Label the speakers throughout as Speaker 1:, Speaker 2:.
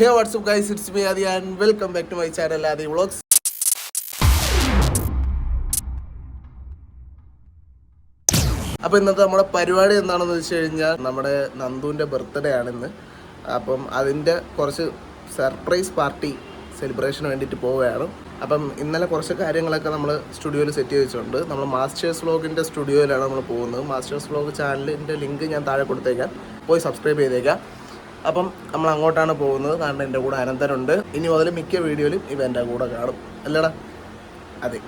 Speaker 1: Hey, what's up guys, it's me Adi and welcome back to my channel Adi Vlogs. അപ്പോൾ ഇന്നത്തെ നമ്മുടെ പരിപാടി എന്താണെന്ന് വെച്ച് കഴിഞ്ഞാൽ നമ്മുടെ നന്ദുവിൻ്റെ ബർത്ത്ഡേ ആണിന്ന്. അപ്പം അതിൻ്റെ കുറച്ച് സർപ്രൈസ് പാർട്ടി സെലിബ്രേഷന് വേണ്ടിയിട്ട് പോവുകയാണ്. അപ്പം ഇന്നലെ കുറച്ച് കാര്യങ്ങളൊക്കെ നമ്മൾ സ്റ്റുഡിയോയിൽ സെറ്റ് ചെയ്ത് വെച്ചിട്ടുണ്ട്. നമ്മൾ മാസ്റ്റേഴ്സ് വ്ലോഗിൻ്റെ സ്റ്റുഡിയോയിലാണ് നമ്മൾ പോകുന്നത്. മാസ്റ്റേഴ്സ് വ്ലോഗ് ചാനലിൻ്റെ ലിങ്ക് ഞാൻ താഴെ കൊടുത്തേക്കാം, പോയി സബ്സ്ക്രൈബ് ചെയ്തേക്കാം. അപ്പം നമ്മൾ അങ്ങോട്ടാണ് പോകുന്നത്. കാരണം എൻ്റെ കൂടെ അനന്തനുണ്ട്. ഇനി മുതൽ മിക്ക വീഡിയോയിലും ഇവ എൻ്റെ കൂടെ കാണും, അല്ലടാ? അതെ.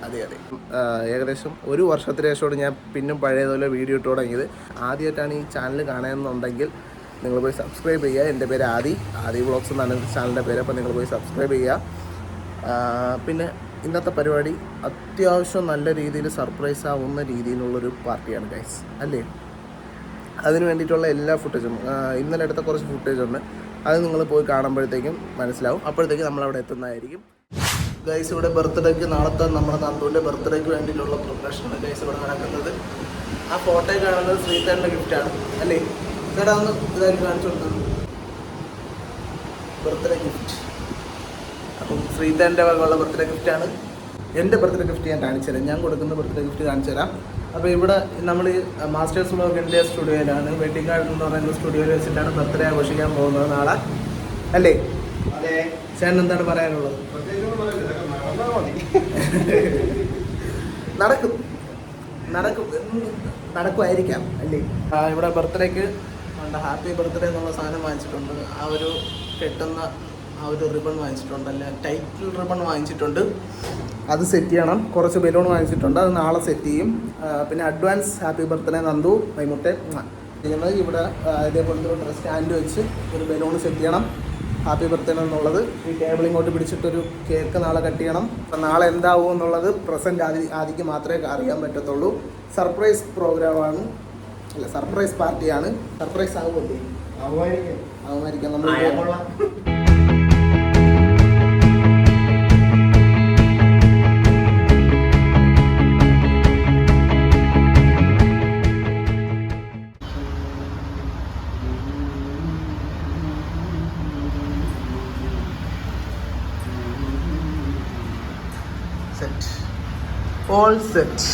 Speaker 1: ഏകദേശം ഒരു വർഷത്തിന് ശേഷമാണ് ഞാൻ പിന്നും പഴയതുപോലെ വീഡിയോ ഇട്ട് തുടങ്ങിയത്. ആദ്യമായിട്ടാണ് ഈ ചാനൽ കാണുന്നുണ്ടെങ്കിൽ നിങ്ങൾ പോയി സബ്സ്ക്രൈബ് ചെയ്യുക. എൻ്റെ പേര് ആദി വ്ളോഗ്സ് എന്നാണ് ചാനലിൻ്റെ പേര്. അപ്പോൾ നിങ്ങൾ പോയി സബ്സ്ക്രൈബ് ചെയ്യുക. പിന്നെ ഇന്നത്തെ പരിപാടി അത്യാവശ്യം നല്ല രീതിയിൽ സർപ്രൈസ് ആവുന്ന രീതിയിലുള്ളൊരു പാർട്ടിയാണ് ഗൈസ്, അല്ലേ? അതിന് വേണ്ടിയിട്ടുള്ള എല്ലാ ഫുട്ടേജും ഇന്നലെ എടുത്ത കുറച്ച് ഫുട്ടേജ് ഉണ്ട്. അത് നിങ്ങൾ പോയി കാണുമ്പോഴത്തേക്കും മനസ്സിലാവും. അപ്പോഴത്തേക്കും നമ്മളവിടെ എത്തുന്നതായിരിക്കും. ഗൈസ്, ഇവിടെ ബർത്ത്ഡേക്ക് നാളത്തെ നമ്മുടെ നന്ദുവിൻ്റെ ബർത്ത്ഡേക്ക് വേണ്ടിയിട്ടുള്ള പ്രിപ്പറേഷനാണ് ഗൈസ് ഇവിടെ നടക്കുന്നത്. ആ ഫോട്ടോ കാണുന്നത് ശ്രീധരൻ്റെ ഗിഫ്റ്റാണ്, അല്ലേ? ചേട്ടാ ഒന്ന് ഇതായിട്ട് കാണിച്ചു കൊടുക്കുന്നത് ബർത്ത്ഡേ ഗിഫ്റ്റ്. അപ്പം ശ്രീധരൻ്റെ വകയുള്ള ബർത്ത്ഡേ ഗിഫ്റ്റാണ്. എൻ്റെ ബർത്ത്ഡേ ഗിഫ്റ്റ് ഞാൻ കാണിച്ചു തരാം. ഞാൻ കൊടുക്കുന്ന ബർത്ത്ഡേ ഗിഫ്റ്റ് കാണിച്ചു തരാം. അപ്പോൾ ഇവിടെ നമ്മൾ മാസ്റ്റേഴ്സ് വ്ലോഗിൻ്റെ സ്റ്റുഡിയോയിലാണ്, വെഡിങ് ഗാർഡൻ എന്ന് പറയുന്ന സ്റ്റുഡിയോയിൽ വെച്ചിട്ടാണ് ബർത്ത്ഡേ ആഘോഷിക്കാൻ പോകുന്നത് നാളെ, അല്ലേ? ചേട്ടൻ എന്താണ് പറയാനുള്ളത്? നടക്കുമായിരിക്കാം, അല്ലേ? ഇവിടെ ബർത്ത്ഡേക്ക് ഹാപ്പി ബർത്ത്ഡേ എന്നുള്ള സാധനം വാങ്ങിച്ചിട്ടുണ്ട്. ആ ഒരു കെട്ടുന്ന ആ ഒരു റിബൺ വാങ്ങിച്ചിട്ടുണ്ട്, അല്ല ടൈറ്റിൽ റിബൺ വാങ്ങിച്ചിട്ടുണ്ട്. അത് സെറ്റ് ചെയ്യണം. കുറച്ച് ബലൂൺ വാങ്ങിച്ചിട്ടുണ്ട്, അത് നാളെ സെറ്റ് ചെയ്യും. പിന്നെ അഡ്വാൻസ് ഹാപ്പി ബർത്ത്ഡേ നന്ദു മൈമുട്ടെ ചെയ്യുന്നത്. ഇവിടെ ഇതേപോലത്തെ ഒരു സ്റ്റാൻഡ് വെച്ച് ഒരു ബലൂൺ സെറ്റ് ചെയ്യണം ഹാപ്പി ബർത്ത്ഡേ എന്നുള്ളത്. ഈ ടേബിൾ ഇങ്ങോട്ട് പിടിച്ചിട്ടൊരു കേക്ക് നാളെ കട്ട് ചെയ്യണം. അപ്പം നാളെ എന്താവും എന്നുള്ളത് പ്രസൻറ്റ് ആദിക്ക് മാത്രമേ അറിയാൻ പറ്റത്തുള്ളൂ. സർപ്രൈസ് പ്രോഗ്രാമാണ്, അല്ല സർപ്രൈസ് പാർട്ടിയാണ്. സർപ്രൈസ് ആകുമല്ലേ? ആവുമായിരിക്കാം. നമ്മൾ ഓൾ സെറ്റ്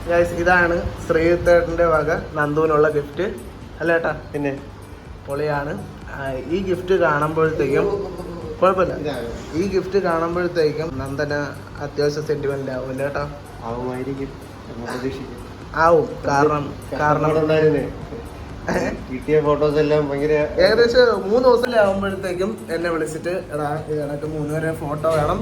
Speaker 1: ഗൈസ്. ഇതാണ് ശ്രീധരൻ്റെ വക നന്ദുവിനുള്ള ഗിഫ്റ്റ്, അല്ല ഏട്ടാ? പിന്നെ പൊളിയാണ്. ഈ ഗിഫ്റ്റ് കാണുമ്പോഴത്തേക്കും കുഴപ്പമില്ല. ഈ ഗിഫ്റ്റ് കാണുമ്പോഴത്തേക്കും നന്ദന അത്യാവശ്യം സെന്റിമെന്റ് ആവും, അല്ലേ ഏട്ടാ? ആവും. കാരണം
Speaker 2: കിട്ടിയ ഫോട്ടോസ് എല്ലാം ഭയങ്കര
Speaker 1: ഏകദേശം 3 ദിവസം ആകുമ്പോഴത്തേക്കും എന്നെ വിളിച്ചിട്ട് എടാ ഇത് കണക്ക് 3 വരെ ഫോട്ടോ വേണം,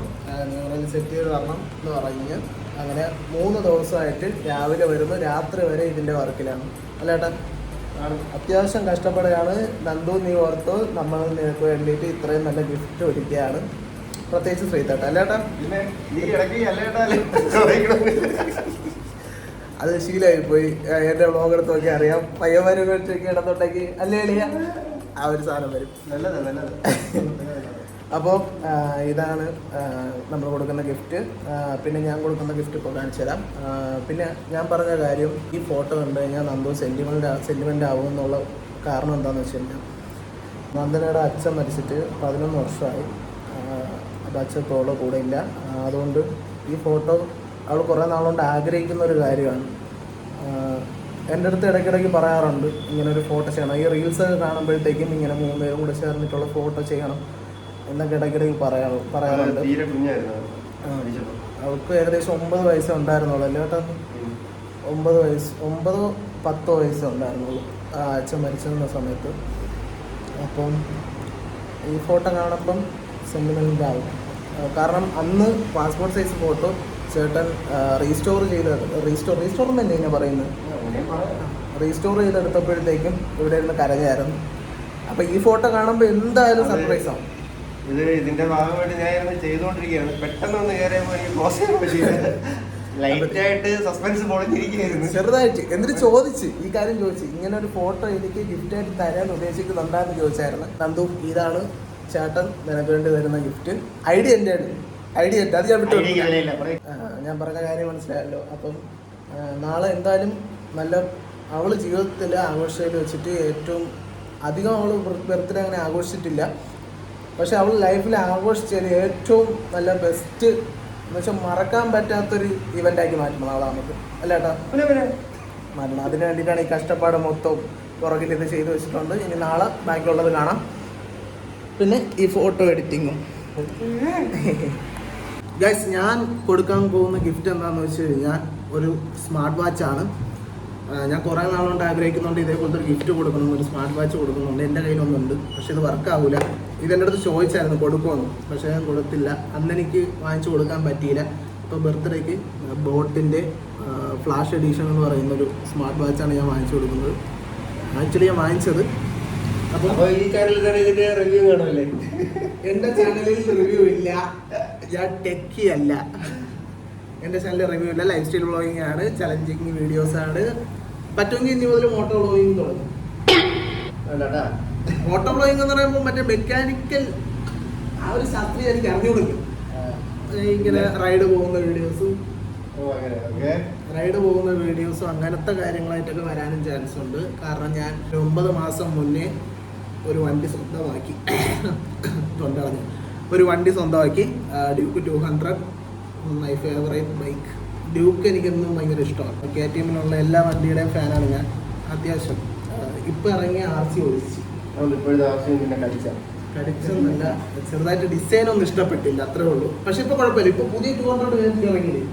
Speaker 1: നിങ്ങൾ സെറ്റ് ചെയ്ത് തരണം എന്ന് പറഞ്ഞ് അങ്ങനെ 3 ദിവസമായിട്ട് രാവിലെ വരുന്നു രാത്രി വരെ ഇതിൻ്റെ വർക്കിലാണ്, അല്ലേട്ടാ? അത്യാവശ്യം കഷ്ടപ്പെടുകയാണ്. നന്ദു, നീ ഓർത്ത് നമ്മൾ നിനക്ക് വേണ്ടിയിട്ട് ഇത്രയും നല്ല ഗിഫ്റ്റ് ഒരുക്കുകയാണ്, പ്രത്യേകിച്ച് ശ്രീതേട്ട, അല്ലേട്ടാ? അത് ശീലമായി പോയി. എൻ്റെ വ്ളോഗ് എടുത്ത് നോക്കി അറിയാം. പയ്യന്മാരൊക്കെ ഇടത്തോട്ടേക്ക് അല്ലേ എളിയ ആ ഒരു സാധനം വരും. അപ്പോൾ ഇതാണ് നമ്മൾ കൊടുക്കുന്ന ഗിഫ്റ്റ്. പിന്നെ ഞാൻ കൊടുക്കുന്ന ഗിഫ്റ്റ് ഇപ്പോൾ കാണിച്ചു തരാം. പിന്നെ ഞാൻ പറഞ്ഞ കാര്യം, ഈ ഫോട്ടോ കണ്ടു കഴിഞ്ഞാൽ നന്ദു സെൻറ്റിമെൻ്റ് ആവും എന്നുള്ള കാരണം എന്താണെന്ന് വെച്ച് കഴിഞ്ഞാൽ നന്ദനയുടെ അച്ഛൻ മരിച്ചിട്ട് 11 വർഷമായി. അപ്പോൾ അച്ഛൻ ഇപ്പോൾ കൂടെ ഇല്ല. അതുകൊണ്ട് ഈ ഫോട്ടോ അവൾ കുറേ നാളുകൊണ്ട് ആഗ്രഹിക്കുന്ന ഒരു കാര്യമാണ്. എൻ്റെ അടുത്ത് ഇടയ്ക്കിടയ്ക്ക് പറയാറുണ്ട് ഇങ്ങനൊരു ഫോട്ടോ ചെയ്യണം. ഈ റീൽസൊക്കെ കാണുമ്പോഴത്തേക്കും ഇങ്ങനെ 3 പേരും കൂടെ ചേർന്നിട്ടുള്ള ഫോട്ടോ ചെയ്യണം എന്നൊക്കെ ഇടയ്ക്കിടയ്ക്ക് പറയാറുണ്ട്. അവൾക്ക് ഏകദേശം 9 വയസ്സേ ഉണ്ടായിരുന്നുള്ളൂ, അല്ലേ ഏട്ടാ? 9-10 വയസ്സേ ഉണ്ടായിരുന്നുള്ളൂ അച്ഛൻ മരിച്ചിരുന്ന സമയത്ത്. അപ്പം ഈ ഫോട്ടോ കാണുമ്പം സെൻറ്റിമെൻ്റ് ആവും. കാരണം അന്ന് പാസ്പോർട്ട് സൈസ് ഫോട്ടോ ചേട്ടൻ റീസ്റ്റോർ തന്നെ ഇങ്ങനെ പറയുന്നത്, റീസ്റ്റോർ ചെയ്തെടുത്തപ്പോഴത്തേക്കും ഇവിടെ ഇരുന്ന് കരഞ്ഞായിരുന്നു. അപ്പം ഈ ഫോട്ടോ കാണുമ്പോൾ എന്തായാലും സർപ്രൈസ് ആവും.
Speaker 2: ഇതിന്റെ ഭാഗമായിട്ട് ഞാൻ ചെയ്തുകൊണ്ടിരിക്കുകയാണ്. പെട്ടെന്ന് ഒന്ന് കയറിയപ്പോൾ എനിക്ക് ക്ലോസ് ചെയ്യാൻ പറ്റില്ല. ലൈറ്റായിട്ട് സസ്പെൻസ് പൊളിഞ്ഞിരിക്കുകയായിരുന്നു
Speaker 1: ചെറുതായിട്ട്. എന്നിട്ട് ഈ കാര്യം ചോദിച്ചു, ഇങ്ങനെ ഒരു ഫോട്ടോ എനിക്ക് ഗിഫ്റ്റായിട്ട് തരാൻ ഉദ്ദേശിക്കുന്നുണ്ടാന്ന് ചോദിച്ചായിരുന്നു. നന്ദു, ഇതാണ് ചേട്ടൻ നിനക്ക് വേണ്ടി തരുന്ന ഗിഫ്റ്റ്. ഐഡിയ എൻ്റെ അത് ഞാൻ വിട്ടു. ഞാൻ പറഞ്ഞ കാര്യം മനസ്സിലായല്ലോ. അപ്പം നാളെ എന്തായാലും നല്ല അവൾ ജീവിതത്തിൽ ആഘോഷത്തിൽ വെച്ചിട്ട് ഏറ്റവും അധികം അവൾ ബർത്ത്ഡേ അങ്ങനെ ആഘോഷിച്ചിട്ടില്ല. പക്ഷെ അവൾ ലൈഫിൽ ആഘോഷിച്ചതിൽ ഏറ്റവും നല്ല ബെസ്റ്റ് എന്ന് വെച്ചാൽ മറക്കാൻ പറ്റാത്തൊരു ഇവൻ്റാക്കി മാറ്റണം നാളെ നമുക്ക് അല്ല ഏട്ടാ മാറ്റണം. അതിന് വേണ്ടിയിട്ടാണ് ഈ കഷ്ടപ്പാട് മൊത്തം പുറകിൽ ഇത് ചെയ്ത് വെച്ചിട്ടുണ്ട്. ഇനി നാളെ ബാക്കിയുള്ളത് കാണാം. പിന്നെ ഈ ഫോട്ടോ എഡിറ്റിങ്ങും. ഗൈസ്, ഞാൻ കൊടുക്കാൻ പോകുന്ന ഗിഫ്റ്റ് എന്താണെന്ന് വെച്ച് കഴിഞ്ഞാൽ ഒരു സ്മാർട്ട് വാച്ചാണ്. ഞാൻ കുറേ നാളുകൊണ്ട് ആഗ്രഹിക്കുന്നുണ്ട് ഇതേപോലത്തെ ഒരു ഗിഫ്റ്റ് കൊടുക്കണം, ഒരു സ്മാർട്ട് വാച്ച് കൊടുക്കുന്നുണ്ട്. എൻ്റെ കയ്യിലൊന്നുണ്ട്, പക്ഷെ ഇത് വർക്കാവില്ല. ഇതെൻ്റെ അടുത്ത് ചോദിച്ചായിരുന്നു കൊടുക്കുമെന്ന്, പക്ഷേ ഞാൻ കൊടുത്തില്ല. അന്ന് എനിക്ക് വാങ്ങിച്ചു കൊടുക്കാൻ പറ്റിയില്ല. ഇപ്പോൾ ബർത്ത്ഡേക്ക് ബോട്ടിൻ്റെ ഫ്ലാഷ് എഡീഷൻ എന്ന് പറയുന്ന ഒരു സ്മാർട്ട് വാച്ചാണ് ഞാൻ വാങ്ങിച്ചു കൊടുക്കുന്നത്. ആക്ച്വലി ഞാൻ വാങ്ങിച്ചത്. അപ്പോൾ
Speaker 2: ഈ ചാനലിൽ തന്നെ ഇതിന്റെ റിവ്യൂ കാണുമല്ലേ?
Speaker 1: എൻ്റെ ചാനലിൽ റിവ്യൂ ഇല്ല, ഞാൻ ടെക്കി അല്ല. എൻ്റെ ചാനലിൽ റിവ്യൂ ഇല്ല, ലൈഫ് സ്റ്റൈൽ വ്ളോഗിങ് ആണ്, ചലഞ്ചിങ് വീഡിയോസ് ആണ്. പറ്റുമെങ്കിൽ ഇനി മുതൽ മോട്ടോ വ്ളോഗിങ് തുടങ്ങും. മോട്ടോ വ്ളോഗിങ് എന്ന് പറയുമ്പോൾ മറ്റേ മെക്കാനിക്കൽ ആ ഒരു ശാസ്ത്രീയ എനിക്ക് അറിഞ്ഞു കൊടുക്കും. ഇങ്ങനെ റൈഡ് പോകുന്ന വീഡിയോസും അങ്ങനത്തെ കാര്യങ്ങളായിട്ടൊക്കെ വരാനും ചാൻസ് ഉണ്ട്. കാരണം ഞാൻ 9 മാസം മുന്നേ ഒരു വണ്ടി സ്വന്തമാക്കി. തൊണ്ടളഞ്ഞു ഒരു വണ്ടി സ്വന്തമാക്കി. Duke 200, my favourite bike. Duke എനിക്കെന്നും ഭയങ്കര ഇഷ്ടമാണ്. KTM-നുള്ള എല്ലാ വണ്ടിയുടെയും ഫാനാണ് ഞാൻ. അത്യാവശ്യം ഇപ്പം ഇറങ്ങിയ RC ഓടിച്ചു. കടിച്ചൊന്നുമില്ല, ചെറുതായിട്ട് ഡിസൈൻ ഒന്നും ഇഷ്ടപ്പെട്ടില്ല, അത്രേ ഉള്ളൂ. പക്ഷെ ഇപ്പൊ കുഴപ്പമില്ല. ഇപ്പൊ പുതിയ 200 ഇറങ്ങിയില്ലേ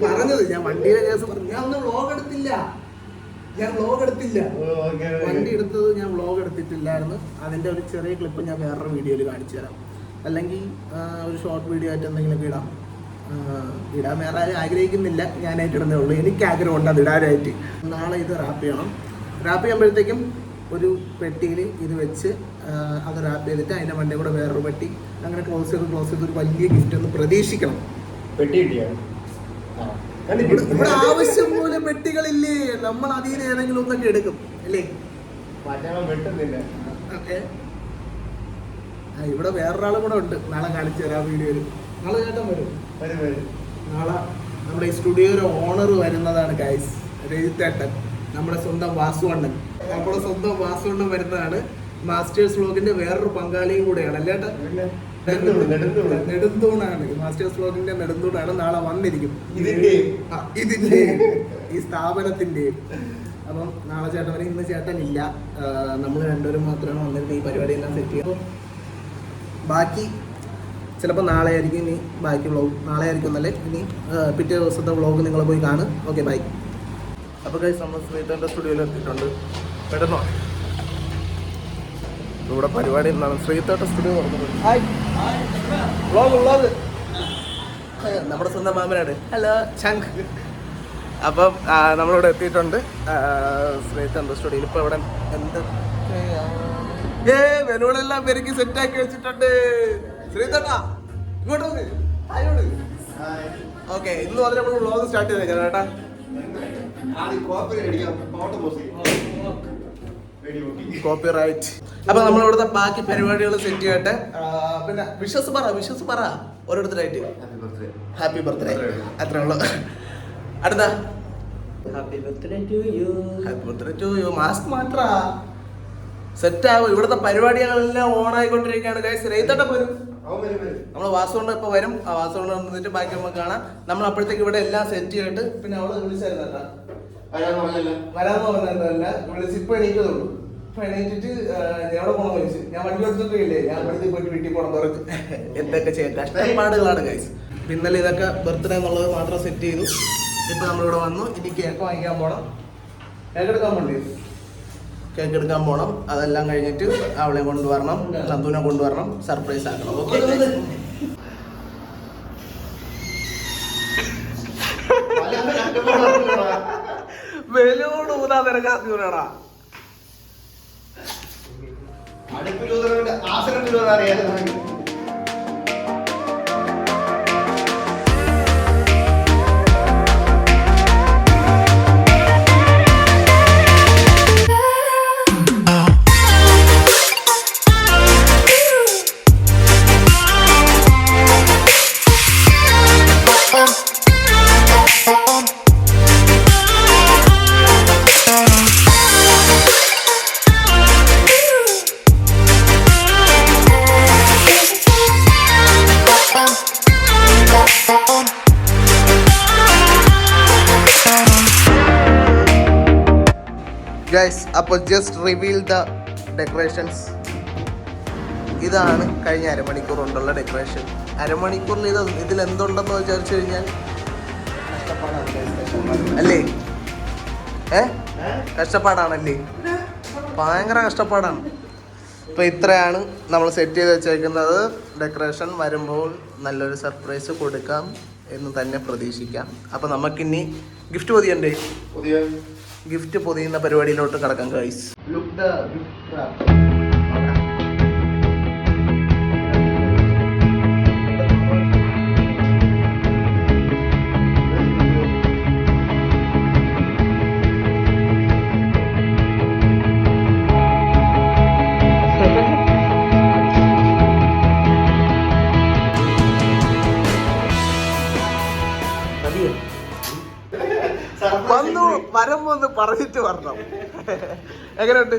Speaker 1: പറഞ്ഞത്. ഞാൻ വണ്ടിയുടെ കേസ് പറഞ്ഞു. ഞാൻ ഒന്നും വ്ളോഗ് എടുത്തില്ല. വണ്ടി എടുത്തത് ഞാൻ വ്ളോഗ് എടുത്തിട്ടില്ലായിരുന്നു. അതിന്റെ ഒരു ചെറിയ ക്ലിപ്പ് ഞാൻ വേറൊരു വീഡിയോയിൽ കാണിച്ചു തരാം. അല്ലെങ്കിൽ ഒരു ഷോർട്ട് വീഡിയോ ആയിട്ട് എന്തെങ്കിലുമൊക്കെ ഇടാൻ വേറെ ആരും ആഗ്രഹിക്കുന്നില്ല, ഞാനായിട്ട് ഇടുന്നേ ഉള്ളൂ. എനിക്ക് ആഗ്രഹമുണ്ട് അത് ഇടാനായിട്ട്. നാളെ ഇത് റാപ്പ് ചെയ്യണം. റാപ്പ് ചെയ്യുമ്പോഴത്തേക്കും ഒരു പെട്ടിയിൽ ഇത് വെച്ച് അത് റാപ്പ് ചെയ്തിട്ട് അതിൻ്റെ മണ്ടേ കൂടെ വേറൊരു പെട്ടി, അങ്ങനെ ക്ലോസ് ചെയ്ത് ഒരു വലിയ ഗിഫ്റ്റ് ഒന്ന് പ്രതീക്ഷിക്കണം.
Speaker 2: പെട്ടി
Speaker 1: ഇവിടെ ആവശ്യം പോലെ പെട്ടികളില്ലേ, നമ്മൾ അതിൽ നിന്ന് ഏതെങ്കിലും ഒന്നൊക്കെ എടുക്കും അല്ലേ? ഓക്കെ, ഇവിടെ വേറൊരാളും കൂടെ ഉണ്ട്. നാളെ കാണിച്ചു തരാം വീഡിയോയിൽ. നാളെ ചേട്ടൻ വരും. നാളെ നമ്മുടെ ഈ സ്റ്റുഡിയോയുടെ ഓണർ വരുന്നതാണ് ഗൈസ്, രജിത്തേട്ടൻ, നമ്മുടെ സ്വന്തം വാസുവണ്ണൻ. നമ്മുടെ സ്വന്തം വാസുവണ്ണൻ വരുന്നതാണ്. മാസ്റ്റേഴ്സ് വ്ളോഗിന്റെ വേറൊരു പങ്കാളിയും കൂടെയാണ് അല്ലേട്ടാ? നെടുന്തൂണാണ്, മാസ്റ്റേഴ്സ് വ്ളോഗിന്റെ നെടുന്തൂണാണ്. നാളെ വന്നിരിക്കും ഇതിന്റെ ഈ സ്ഥാപനത്തിന്റെയും. അപ്പം നാളെ ചേട്ടൻ വരെ. ഇന്ന് ചേട്ടൻ ഇല്ല, നമ്മൾ രണ്ടുപേരും മാത്രമാണ് വന്നിരുന്നത് ഈ പരിപാടിയെല്ലാം സെറ്റ് ചെയ്യുക. അപ്പം ബാക്കി ചിലപ്പോൾ നാളെ ആയിരിക്കും. ഇനി ബാക്കി വ്ളോഗ് നാളെ ആയിരിക്കും എന്നല്ലേ, ഇനി പിറ്റേ ദിവസത്തെ വ്ളോഗ് നിങ്ങൾ പോയി കാണും. Okay, by. അപ്പോൾ ഗൈസ്, നമ്മൾ ശ്രീധരൻ്റെ സ്റ്റുഡിയോയിൽ എത്തിയിട്ടുണ്ട്. പെട്ടെന്നോ ഇവിടെ പരിപാടി എന്താണ്? ശ്രീധരൻ്റെ സ്റ്റുഡിയോ തുറന്നത്. വ്ളോഗ് നമ്മുടെ സ്വന്തം മാമനാണ്. ഹലോ ചങ്ക്. അപ്പം നമ്മളിവിടെ എത്തിയിട്ടുണ്ട് ശ്രീധരൻ്റെ സ്റ്റുഡിയോയിൽ. ഇപ്പോൾ ഇവിടെ എന്ത് ബലൂണെല്ലാം പെരുക്കി സെറ്റാക്കി വെച്ചിട്ടുണ്ട്. ശ്രീധരനാ ഇങ്ങോട്ട് ഓക്കെ. ഇന്ന് മുതൽ നമ്മൾ വ്ളോഗ് സ്റ്റാർട്ട് ചെയ്തേക്കാം കേട്ടാ. കോപ്പിറൈറ്റ്. അപ്പൊ നമ്മളിവിടുത്തെ ബാക്കി പരിപാടികൾ സെറ്റ് ചെയ്യട്ടെ. പിന്നെ വിഷസ് പറ ഓരോരുത്തരായിട്ട്. ഹാപ്പി ബർത്ത്ഡേ, അത്രേ ഉള്ളു. അടുത്ത happy birthday to you. Mask മാറ്റാ സെറ്റ് ആവും. ഇവിടുത്തെ പരിപാടികളെല്ലാം ഓൺ ആയിക്കൊണ്ടിരിക്കുകയാണ് ഗൈസ്. രൈതട്ട വരും, നമ്മൾ വാസുകൊണ്ട് ഇപ്പൊ വരും. ആ വാസുകൊണ്ട് വന്നിട്ട് ബാക്കി നമുക്ക് കാണാം. നമ്മൾ അപ്പോഴത്തേക്ക് ഇവിടെ എല്ലാം സെറ്റ് ചെയ്തിട്ട് പിന്നെ അവള് വിളിച്ചായിരുന്നല്ല, വരാന്ന് പറഞ്ഞല്ല, വിളിച്ച് ഇപ്പൊ എണീറ്റതുള്ളൂ. ഇപ്പൊ എണീറ്റിട്ട് എവിടെ പോകണം ചോദിച്ചു. ഞാൻ വണ്ടി എടുത്തിട്ടില്ലേ, ഞാൻ ഇവിടുത്തെ പോയിട്ട് വീട്ടിൽ പോകണം പറഞ്ഞു. എന്തൊക്കെ ചെയ്യാം, കഷ്ടപ്പാടുകളാണ് ഗൈസ്. ഇന്നലെ ഇതൊക്കെ ബർത്ത്ഡേ എന്നുള്ളത് മാത്രം സെറ്റ് ചെയ്തു. ഇപ്പൊ നമ്മളിവിടെ വന്നു. ഇനി കേക്ക് വാങ്ങിക്കാൻ പോണം. കേക്ക് എടുക്കാൻ പോണം. അതെല്ലാം കഴിഞ്ഞിട്ട് അവളെ കൊണ്ടുവരണം, നന്ദുവിനെ കൊണ്ടുവരണം, സർപ്രൈസ് ആക്കണം. ഓക്കെ, ബലൂൺ ഊതാ തിരക്കാ.
Speaker 2: അടുപ്പിൽ
Speaker 1: ഗൈസ്, അപ്പോൾ ജസ്റ്റ് റിവീൽ ദ ഡെക്കറേഷൻസ്. ഇതാണ് കഴിഞ്ഞ അരമണിക്കൂർ കൊണ്ടുള്ള ഡെക്കറേഷൻ. അരമണിക്കൂറിൽ ഇതിൽ എന്തുണ്ടെന്ന് വിചാരിച്ചു കഴിഞ്ഞാൽ അല്ലേ? കഷ്ടപ്പാടാണല്ലേ? ഭയങ്കര കഷ്ടപ്പാടാണ്. ഇപ്പോൾ ഇത്രയാണ് നമ്മൾ സെറ്റ് ചെയ്ത് വെച്ചേക്കുന്നത്. ഡെക്കറേഷൻ വരുമ്പോൾ നല്ലൊരു സർപ്രൈസ് കൊടുക്കാം എന്ന് തന്നെ പ്രതീക്ഷിക്കാം. അപ്പോൾ നമുക്കിനി ഗിഫ്റ്റ് പൊതിയണ്ടേ? ഗിഫ്റ്റ് പൊതിയുന്ന പരിപാടിയിലോട്ട് കടക്കാം ഗൈസ്. Look the gift. വന്നു വരുമ്പോ ഒന്ന് പറഞ്ഞിട്ട് വരണം. എങ്ങനെയുണ്ട്?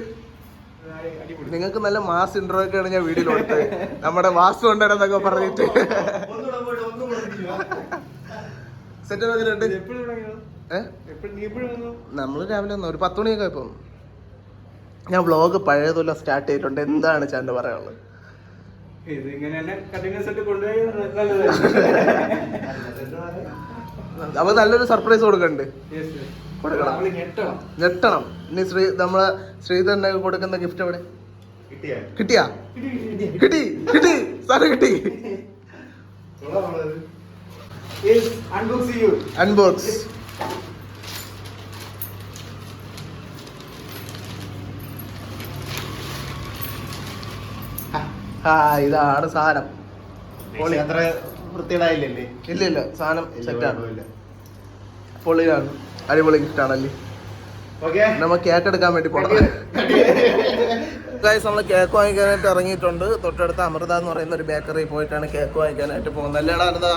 Speaker 1: നിങ്ങൾക്ക് നല്ല മാസ് ഇൻട്രോ ഒക്കെയാണ് ഞാൻ വീഡിയോയിൽ കൊടുത്തത്. നമ്മുടെ വാസു കൊണ്ടുവരുന്നൊക്കെ പറഞ്ഞിട്ട് സെറ്റ്. എങ്ങനെയുണ്ട്? നമ്മള് രാവിലെ വന്നു, ഒരു 10 മണിയൊക്കെ ഇപ്പം. ഞാൻ വ്ളോഗ് പഴയതുപോലെ സ്റ്റാർട്ട് ചെയ്തിട്ടുണ്ട്. എന്താണ് ചാൻ്റെ പറയാനുള്ളത്? അപ്പൊ നല്ലൊരു സർപ്രൈസ് കൊടുക്കണ്ട്. ഞെട്ടണം. ഇനി നമ്മളെ ശ്രീധരനെ കൊടുക്കുന്ന ഗിഫ്റ്റ് എവിടെ? കിട്ടിയാ? കിട്ടി സാറ് കിട്ടി. അൺബോക്സ്. ഇതാണ് സാധനം.
Speaker 2: അത്ര വൃത്തിയിടായില്ലേ?
Speaker 1: ഇല്ല, സാധനം സെറ്റാണ്. പൊളിയാണ്. അടിപൊളി ഗിഫ്റ്റ് ആണല്ലേ? നമ്മൾ കേക്ക് എടുക്കാൻ വേണ്ടി പോകണം. നമ്മൾ കേക്ക് വാങ്ങിക്കാനായിട്ട് ഇറങ്ങിയിട്ടുണ്ട്. തൊട്ടടുത്ത് അമൃത എന്ന് പറയുന്ന ഒരു ബേക്കറി പോയിട്ടാണ് കേക്ക് വാങ്ങിക്കാനായിട്ട് പോകുന്നത്. അല്ലേടാ അമൃത?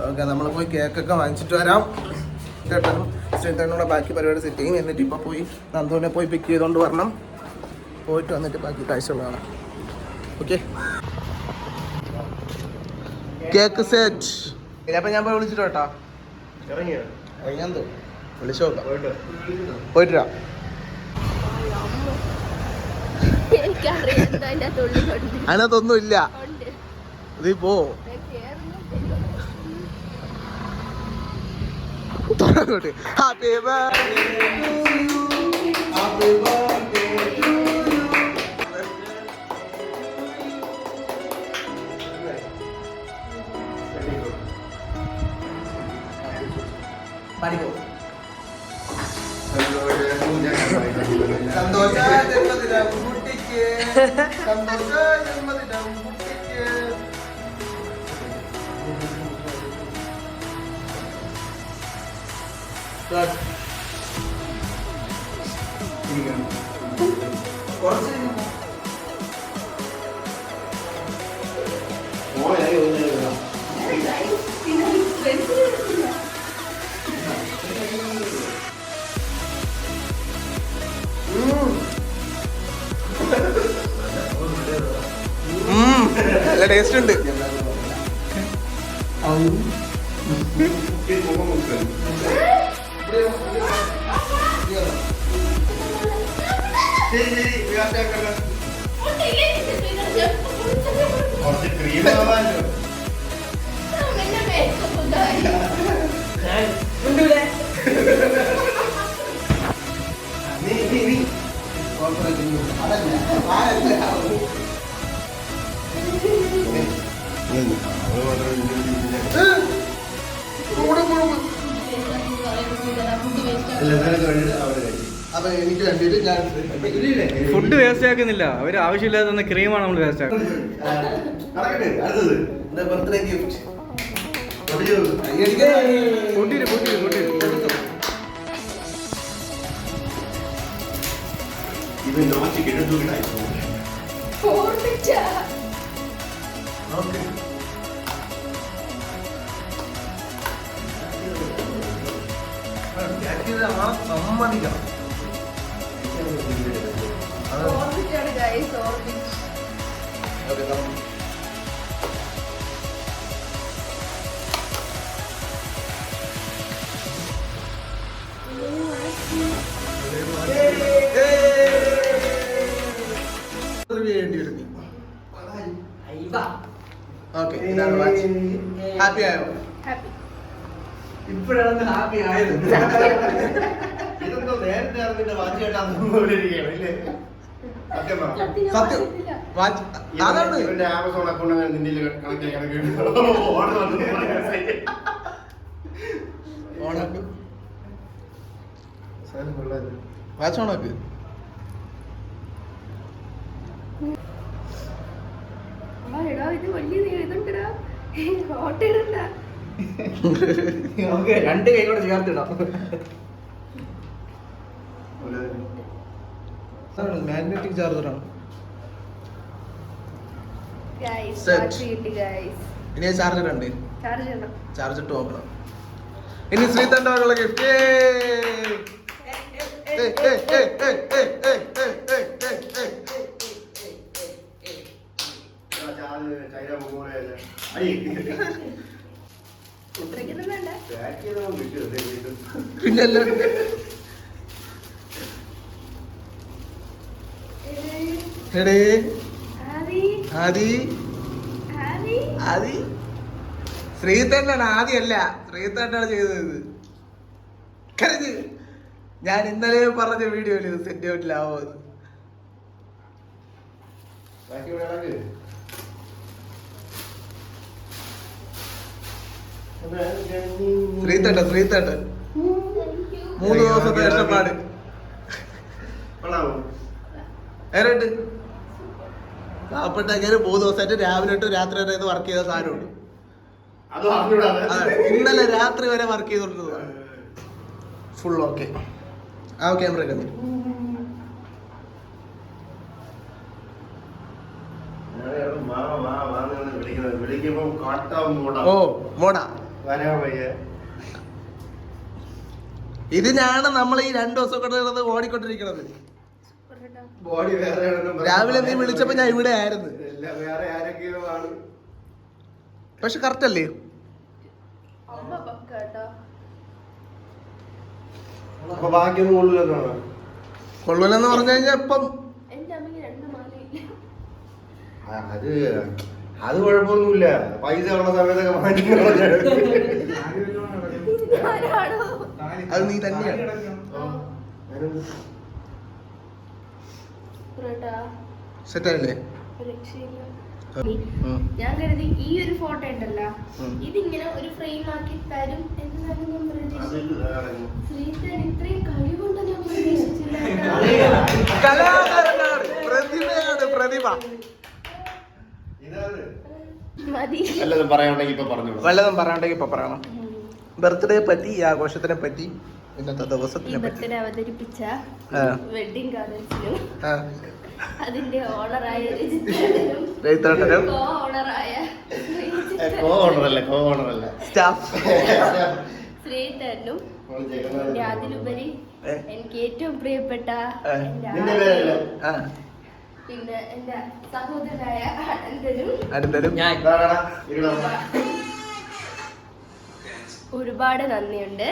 Speaker 1: ഓക്കെ, നമ്മൾ പോയി കേക്കൊക്കെ വാങ്ങിച്ചിട്ട് വരാം. ചേട്ടനും ശ്രീധരനോടെ ബാക്കി പരിപാടി സെറ്റ് ചെയ്യും. എന്നിട്ട് ഇപ്പോൾ പോയി നന്ദുവിനെ പോയി പിക്ക് ചെയ്തുകൊണ്ട് വരണം. പോയിട്ട് വന്നിട്ട് ബാക്കി കാഴ്ചകൾ കാണാം. Okay, cake set. അപ്പം ഞാൻ പോയി വിളിച്ചിട്ട് കേട്ടോ. ഇറങ്ങിയാന്തോ വിളിച്ചോ. പോയിട്ട് വരാം. അതിനകത്തൊന്നും ഇല്ല. നീ പോ. Happy birthday to you. Happy birthday to you. പഠിക്കോ. സന്തോഷ ജന്മദിനം കുട്ടിക്ക്. സന്തോഷ ജന്മദിനം കുട്ടിക്ക്. നല്ല ടേസ്റ്റ് ഉണ്ട്.
Speaker 3: ഫുഡ് വേസ്റ്റ് ആക്കുന്നില്ല. അവര് ആവശ്യമില്ലാതെ തന്ന ക്രീമാണ് നമ്മൾ വേസ്റ്റ് ആക്കുന്നത്.
Speaker 1: Birthday gift. സമ്മതിക്കണം. ഇതാണ് വാച്ച്. ഹാപ്പി ആയോ?
Speaker 4: ഹാപ്പി.
Speaker 3: ഇപ്പോഴാണ് ഹാപ്പി ആയത്.
Speaker 2: ഇതെന്തോ നേരത്തെ അറിഞ്ഞിട്ട് വാച്ച് കേട്ടാ ഇല്ലേ? സത്യം പറ.
Speaker 1: സത്യം വാച്ച് അതാണ്
Speaker 2: ഇവന്റെ ആമസോൺ അക്കൗണ്ട് നിന്റെ കണക്ക്
Speaker 1: ഓണാക്ക് വാച്ച് ഓണാക്ക്.
Speaker 4: എടാ ഇത് വലിയ ഇതുണ്ടടാ, ഫോട്ടോ ഇടണ്ട.
Speaker 3: നമുക്ക് രണ്ട് കൈ കൂടെ ചേർത്തിടാം.
Speaker 1: മാഗ്നറ്റിക് ചാർജറാണ്.
Speaker 4: Guys,
Speaker 1: Set.
Speaker 4: watch കിട്ടി guys.
Speaker 1: ഇനി ചാർജർ ഉണ്ട്,
Speaker 4: ചാർജ് ചെയ്യണം.
Speaker 1: ചാർജ് ഇട്ട് നോക്കണം. ഇനി ശ്രീതന്റെ ഗിഫ്റ്റ്.
Speaker 4: ഇത്രയ്ക്കൊന്നും വേണ്ട.
Speaker 1: പിന്നല്ല എടേ
Speaker 4: ആദി,
Speaker 1: ആദി
Speaker 4: ആദി.
Speaker 1: ആദി ശ്രീതന്നാണ്, ആദ്യമല്ല ശ്രീതന്നാണ് ചെയ്തത്. കരഞ്ഞ് ഞാൻ ഇന്നലെ പറഞ്ഞ വീഡിയോയില് സെറ്റ് ഔട്ടിലാവുന്നത്. ശ്രീതട്ടൻ ശ്രീതട്ടൻ 3 ദിവസത്തെ കഷ്ടപ്പാട് ഏറെണ്ട്. പാവപ്പെട്ടങ്ങനെ 3 ദിവസമായിട്ട് രാവിലെ തൊട്ട് രാത്രി വരെ ഇത് വർക്ക് ചെയ്ത സാധനമുണ്ട്. ഇന്നലെ രാത്രി വരെ വർക്ക് ചെയ്തോണ്ടിരുന്നതാണ്. Full okay. ആ ക്യാമറ ഒക്കെ ഓ മോടാ. ഇതിനാണ് നമ്മൾ ഈ 2 ദിവസം കൊണ്ട് ഓടിക്കൊണ്ടിരിക്കുന്നത്.
Speaker 2: ബോഡി വേറെ
Speaker 1: രാവിലെ നീ വിളിച്ചപ്പോ ഞാൻ ഇവിടെ ആയിരുന്നു.
Speaker 2: വേറെ ആരൊക്കെയോ ആണ്.
Speaker 1: പക്ഷെ കറക്റ്റ് അല്ലേ?
Speaker 4: അമ്മ പക്ക കേട്ടോ.
Speaker 2: അപ്പൊ ബാക്കിയൊന്നും കൊള്ളില്ലെന്നാണ്.
Speaker 1: കൊള്ളൂലെന്ന് പറഞ്ഞു കഴിഞ്ഞാൽ ഇപ്പം
Speaker 4: എന്റെ അമ്മയ്ക്ക് 2 മാലയില്ല.
Speaker 2: അത് കുഴപ്പമൊന്നുമില്ല. പൈസ ഉള്ള സമയത്തൊക്കെ മാറ്റിക്കണോ.
Speaker 4: ഞാനാണോ?
Speaker 1: അത് നീ തന്നെയാണ്.
Speaker 4: കേട്ടാ,
Speaker 1: സെറ്റ് ആയില്ലേ?
Speaker 4: ഒരു രക്ഷയില്ല. ഞാൻ കരുതി ഈ ഒരു ഫോട്ടോ ഉണ്ടല്ലോ, ഇതിങ്ങനെ ഒരു ഫ്രെയിം ആക്കി തരും എന്നാണ് ഞാൻ പ്രതീക്ഷിച്ചത്. ശ്രീധരൻ ഇത്രയും കഴിവുണ്ട് ഞാൻ പ്രതീക്ഷിച്ചില്ല.
Speaker 1: കലാകാരനാണ്, പ്രതിഭയാണ്, പ്രതിഭ.
Speaker 4: മതി.
Speaker 2: വല്ലതും പറയാനുണ്ടെങ്കിൽ ഇപ്പൊ പറഞ്ഞു.
Speaker 1: വല്ലതും പറയാണ്ടെങ്കിൽ ഇപ്പൊ പറയണം. ബർത്ത്ഡേ പറ്റി, ഈ ആഘോഷത്തിനെ പറ്റി, ഇന്നത്തെ ദിവസത്തിനെ പറ്റി.
Speaker 4: ബർത്ത്ഡേ അവതരിപ്പിച്ച വെഡിങ് ഗാർഡൻസിലും
Speaker 1: ആ
Speaker 4: അതിന്റെ ഓണറായ രജിത്തേട്ടനും
Speaker 1: രജിത്തേട്ടനും
Speaker 2: ഓണറല്ല
Speaker 1: സ്റ്റാഫ്
Speaker 4: ശ്രീധരനും പിന്നെ അതിലുപരി എനിക്ക് ഏറ്റവും പ്രിയപ്പെട്ട
Speaker 2: നിന്റെ പേരല്ലേ?
Speaker 4: പിന്നെ എന്റെ സഹോദരനായ അനന്തനും
Speaker 1: അടുത്തരും
Speaker 3: ഞാൻ
Speaker 4: ഒരുപാട് നന്ദിയുണ്ട്.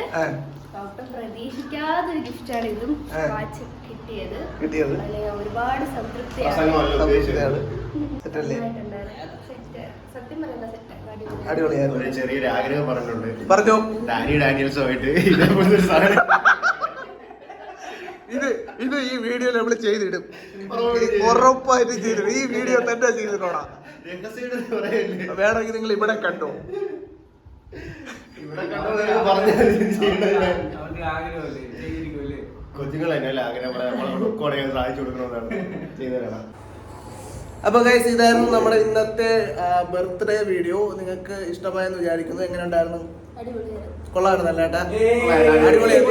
Speaker 4: ഒട്ടും പ്രതീക്ഷിക്കാതൊരു ഗിഫ്റ്റാണ് ഇതും വാച്ച് കിട്ടിയത്. അല്ലെങ്കിൽ ഒരുപാട് സംതൃപ്തിയാണ്. സത്യം പറയുന്ന സെറ്റ്
Speaker 1: അടിപൊളിയായിരുന്നു.
Speaker 2: ഒരു ചെറിയൊരു ആഗ്രഹം പറഞ്ഞിട്ടുണ്ട്.
Speaker 1: പറഞ്ഞോ.
Speaker 2: ഡാനിയൽസുമായിട്ട് ഇതേപോലത്തെ ഒരു സാധനം
Speaker 1: ഇത് ഈ വീഡിയോ നമ്മൾ ചെയ്തിടും, ഉറപ്പായിട്ട് ചെയ്തിടും. ഈ വീഡിയോ തന്നെ ചെയ്തിട്ടോടാ. വേണമെങ്കിൽ നിങ്ങൾ ഇവിടെ കണ്ടോ.
Speaker 2: ഇവിടെ കണ്ടോ പറഞ്ഞ
Speaker 3: അവന്റെ ആഗ്രഹമല്ലേ, ചെയ്തിരിക്കുമല്ലേ.
Speaker 2: കൊച്ചുങ്ങൾ തന്നെയല്ലേ ആഗ്രഹം പറയാം. നമ്മളെ സാധിച്ചു കൊടുക്കണമെന്നാണ് ചെയ്തതാണ്.
Speaker 1: അപ്പൊ ഗൈസ്, ഇതായിരുന്നു നമ്മുടെ ഇന്നത്തെ ബർത്ത്ഡേ വീഡിയോ. നിങ്ങൾക്ക് ഇഷ്ടമായെന്ന് വിചാരിക്കുന്നു. എങ്ങനെ ഉണ്ടായിരുന്നു? കൊള്ളാണ് നല്ല ഏട്ടാ, അടിപൊളിയായി.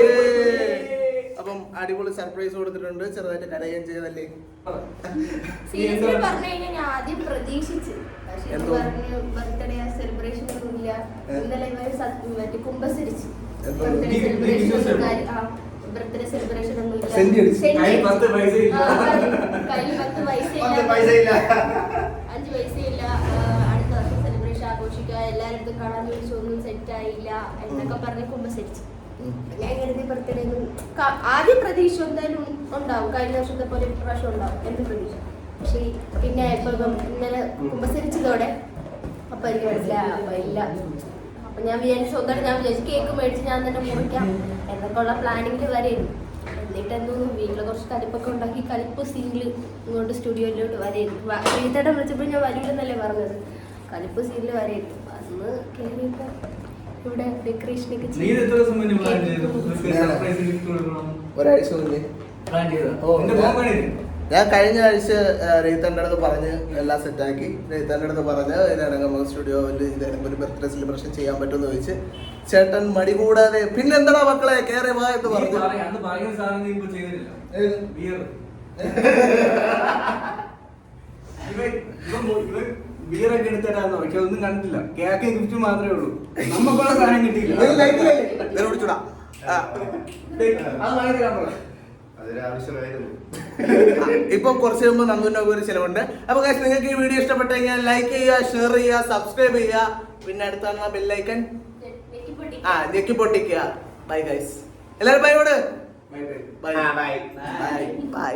Speaker 1: അപ്പം അടിപൊളി സർപ്രൈസ് കൊടുത്തിട്ടുണ്ട്. ചെറുതായിട്ട് കരയുകയും ചെയ്തല്ലേ?
Speaker 4: സീരിയസ്ലി പറഞ്ഞു കഴിഞ്ഞാൽ ഞാൻ ആദ്യം പ്രതീക്ഷിച്ചു, പക്ഷെ ബർത്ത്ഡേ സെലിബ്രേഷൻ ഒന്നുമില്ല. ഇന്നലെ ഇവര് കുമ്പസരിച്ചു. ബർത്ത്ഡേ സെലിബ്രേഷൻ ഒന്നുമില്ല. കയ്യിൽ 10 പൈസയില്ല, 5 പൈസയില്ല. അടുത്ത വർഷം സെലിബ്രേഷൻ ആഘോഷിക്കുക, എല്ലാവരും കാണാൻ ചോദിച്ചു, ഒന്നും സെറ്റ് ആയില്ല എന്നൊക്കെ പറഞ്ഞ് കുമ്പസരിച്ചു. ഞാൻ കരുതി ബർത്ത്ഡേ ആദ്യം പ്രതീക്ഷ എന്തായാലും ഉണ്ടാവും, കഴിഞ്ഞ വർഷത്തെ പോലെ പ്രാവശ്യം ഉണ്ടാവും എന്ന് പ്രതീക്ഷ. പക്ഷേ പിന്നെ ഇപ്പൊ ഇന്നലെ കുമ്പസരിച്ചതോടെ അപ്പൊ എനിക്ക് മനസ്സിലായി. അപ്പൊ ഇല്ല, അപ്പൊ ഞാൻ വിചാരിച്ചു സ്വന്തമായിട്ട് ഞാൻ വിചാരിച്ചു കേക്ക് മേടിച്ച് ഞാൻ തന്നെ മുറിക്കാം എന്നൊക്കെ ഉള്ള പ്ലാനിങ്ങിൽ വരെയായിരുന്നു. എന്നിട്ട് എന്തോന്നു വീട്ടിൽ കുറച്ച് കലിപ്പൊക്കെ ഉണ്ടാക്കി കലിപ്പ് സീനിൽ ഇങ്ങോട്ട് സ്റ്റുഡിയോയിലോട്ട് വരെയായിരുന്നു. വീട്ടേടെ വിളിച്ചപ്പോൾ ഞാൻ വരൂലെന്നല്ലേ പറഞ്ഞത്. കലിപ്പ് സീനിൽ വരെയായിരുന്നു. അന്ന് കയറിയപ്പോ ഇവിടെ ഡെക്കറേഷനൊക്കെ
Speaker 1: ഒരാഴ്ച മുന്നേ ഞാൻ കഴിഞ്ഞ ആഴ്ച റീത്തൻ്റെ അടുത്ത് പറഞ്ഞ് എല്ലാം സെറ്റാക്കി. റീത്തൻ്റെ അടുത്ത് പറഞ്ഞ് ഇതിനാണെങ്കിൽ നമുക്ക് സ്റ്റുഡിയോയിൽ ഇതാണെങ്കിൽ ഒരു ബർത്ത്ഡേ സെലിബ്രേഷൻ ചെയ്യാൻ പറ്റുമെന്ന് ചോദിച്ച് ചേട്ടൻ മടി കൂടാതെ പിന്നെന്താ മക്കളെ കയറി വാ എന്ന് പറഞ്ഞു.
Speaker 3: ബിയറൊക്കെ എടുത്തിട്ടാന്ന് പക്ഷെ ഒന്നും കണ്ടിട്ടില്ല. കേക്ക് ഗിഫ്റ്റ് മാത്രമേ ഉള്ളൂ, നമുക്കുള്ള സാധനം കിട്ടിയില്ല.
Speaker 1: ഇപ്പം കുറച്ച് മുമ്പ് നന്ദുവിന്റെ ഒരു ചിലവുണ്ട്. അപ്പൊ guys, നിങ്ങൾക്ക് ഈ വീഡിയോ ഇഷ്ടപ്പെട്ടെങ്കിൽ ലൈക്ക് ചെയ്യുക, ഷെയർ ചെയ്യുക, സബ്സ്ക്രൈബ് ചെയ്യുക, പിന്നെ അടുത്ത ബെല്ലൈക്കൺ ഞെക്കി പൊട്ടിക്കുക. ബൈ ഗൈസ്, എല്ലാവരും bye.
Speaker 3: Bye bye.
Speaker 1: Bye by.